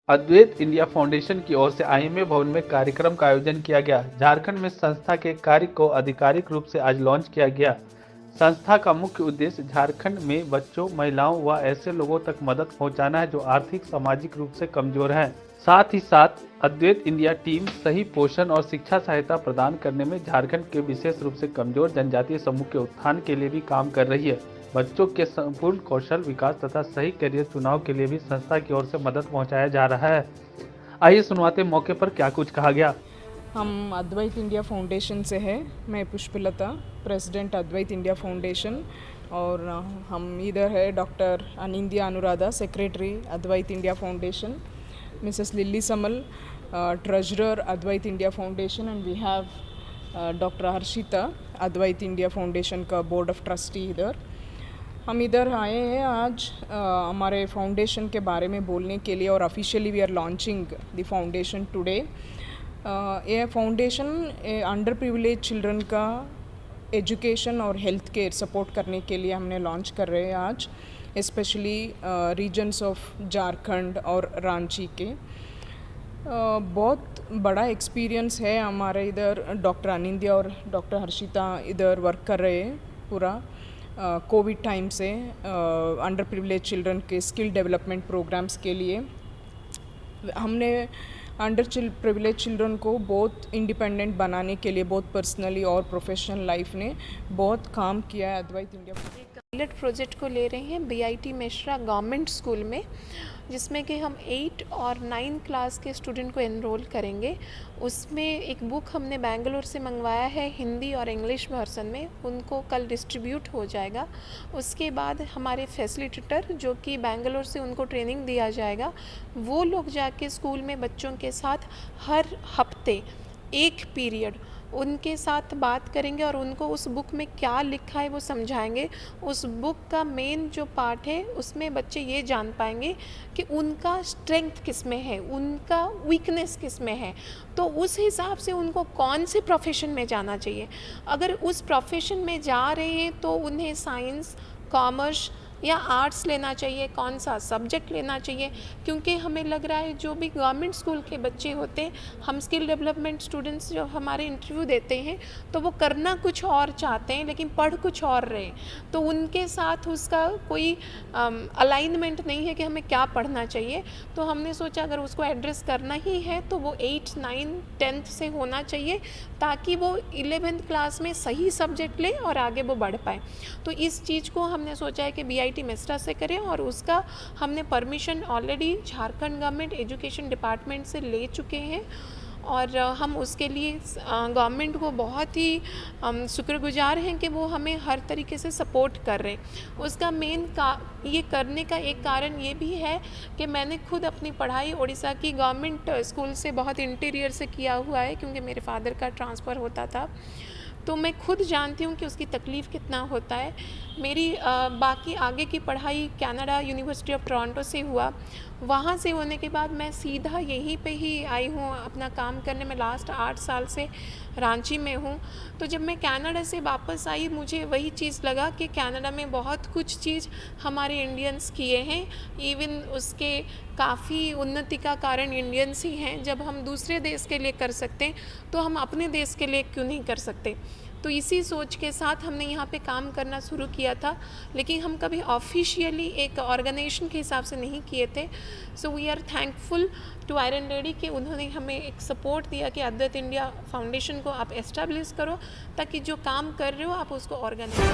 अद्वैत India foundation की ओर से IMA भवन में कार्यक्रम का आयोजन किया गया। झारखंड में संस्था के कार्य को आधिकारिक रूप से आज लॉन्च किया गया। संस्था का मुख्य उद्देश्य झारखंड में बच्चों, महिलाओं व ऐसे लोगों तक मदद पहुंचाना है जो आर्थिक सामाजिक रूप से कमजोर हैं। साथ ही साथ अद्वैत इंडिया टीम सही पोषण और शिक्षा सहायता प्रदान करने में झारखंड के विशेष रूप से कमजोर जनजातीय समूह के उत्थान के लिए भी काम कर रही है। बच्चों के संपूर्ण कौशल विकास तथा सही करियर चुनाव के लिए भी संस्था की ओर से मदद पहुंचाया जा रहा है। आइए सुनवाते मौके पर क्या कुछ कहा गया। हम अद्वैत इंडिया फाउंडेशन से है। मैं Pushpalata, president Advait India foundation, और हम इधर है doctor Anindiya Anuradha, secretary Advait India foundation, Mrs Lily Samal, treasurer Advait India foundation, and we have doctor Harshita, Advait India foundation का बोर्ड ऑफ ट्रस्टी इधर। हम इधर आए हैं आज हमारे फाउंडेशन के बारे में बोलने के लिए, और officially we are launching the foundation today. ये फाउंडेशन अंडर प्रिविलेज चिल्ड्रन का एजुकेशन और हेल्थ केयर सपोर्ट करने के लिए हमने लॉन्च कर रहे हैं आज, स्पेशली रीजन्स ऑफ झारखंड और रांची के। बहुत बड़ा एक्सपीरियंस है हमारे इधर। डॉक्टर अनिंदिया और डॉक्टर हर्षिता इधर वर्क कर रहे हैं पूरा कोविड टाइम से अंडर प्रिविलेज चिल्ड्रन के स्किल डेवलपमेंट प्रोग्राम्स के लिए। हमने अंडर प्रिविलेज चिल्ड्रन को बहुत इंडिपेंडेंट बनाने के लिए बहुत पर्सनली और प्रोफेशनल लाइफ ने बहुत काम किया है। अद्वैत इंडिया पायलट प्रोजेक्ट को ले रहे हैं बीआईटी मिश्रा गवर्नमेंट स्कूल में, जिसमें कि हम 8 और 9 क्लास के स्टूडेंट को एनरोल करेंगे। उसमें एक बुक हमने बेंगलोर से मंगवाया है हिंदी और इंग्लिश वर्सन में, उनको कल डिस्ट्रीब्यूट हो जाएगा। उसके बाद हमारे फैसिलिटेटर जो कि बेंगलोर से उनको ट्रेनिंग दिया जाएगा, वो लोग जाके स्कूल में बच्चों के साथ हर हफ्ते एक पीरियड उनके साथ बात करेंगे और उनको उस बुक में क्या लिखा है वो समझाएंगे। उस बुक का मेन जो पार्ट है उसमें बच्चे ये जान पाएंगे कि उनका स्ट्रेंथ किस में है, उनका वीकनेस किस में है, तो उस हिसाब से उनको कौन से प्रोफेशन में जाना चाहिए। अगर उस प्रोफेशन में जा रहे हैं तो उन्हें साइंस, कॉमर्स या आर्ट्स लेना चाहिए, कौन सा सब्जेक्ट लेना चाहिए। क्योंकि हमें लग रहा है जो भी गवर्नमेंट स्कूल के बच्चे होते हैं, हम स्किल डेवलपमेंट स्टूडेंट्स जो हमारे इंटरव्यू देते हैं तो वो करना कुछ और चाहते हैं लेकिन पढ़ कुछ और रहे, तो उनके साथ उसका कोई अलाइनमेंट नहीं है कि हमें क्या पढ़ना चाहिए। तो हमने सोचा अगर उसको एड्रेस करना ही है तो वो 8, 9, 10th से होना चाहिए, ताकि वो 11th क्लास में सही सब्जेक्ट ले और आगे वो बढ़ पाए। तो इस चीज़ को हमने सोचा है कि बीआईटी मिश्रा से करें, और उसका हमने permission already Jharkhand government education department से ले चुके हैं, और हम उसके लिए गवर्नमेंट को बहुत ही शुक्रगुजार हैं कि वो हमें हर तरीके से सपोर्ट कर रहे हैं। उसका ये करने का एक कारण ये भी है कि मैंने खुद अपनी पढ़ाई उड़ीसा की गवर्नमेंट स्कूल से बहुत इंटीरियर से किया हुआ है, क्योंकि मेरे फादर का ट्रांसफ़र होता था, तो मैं खुद जानती हूँ कि उसकी तकलीफ़ कितना होता है। मेरी बाकी आगे की पढ़ाई कनाडा यूनिवर्सिटी ऑफ टोरंटो से हुआ। वहाँ से होने के बाद मैं सीधा यहीं पे ही आई हूँ अपना काम करने में। लास्ट 8 साल से रांची में हूँ। तो जब मैं कनाडा से वापस आई, मुझे वही चीज़ लगा कि कनाडा में बहुत कुछ चीज़ हमारे इंडियंस किए हैं, इवन उसके काफ़ी उन्नति का कारण इंडियंस ही हैं। जब हम दूसरे देश के लिए कर सकते हैं तो हम अपने देश के लिए क्यों नहीं कर सकते। तो इसी सोच के साथ हमने यहाँ पे काम करना शुरू किया था, लेकिन हम कभी ऑफिशियली एक ऑर्गेनाइजेशन के हिसाब से नहीं किए थे। So we are thankful to iron lady कि उन्होंने हमें एक सपोर्ट दिया कि अद्वैत इंडिया फाउंडेशन को आप एस्टेब्लिश करो, ताकि जो काम कर रहे हो आप उसको ऑर्गेनाइज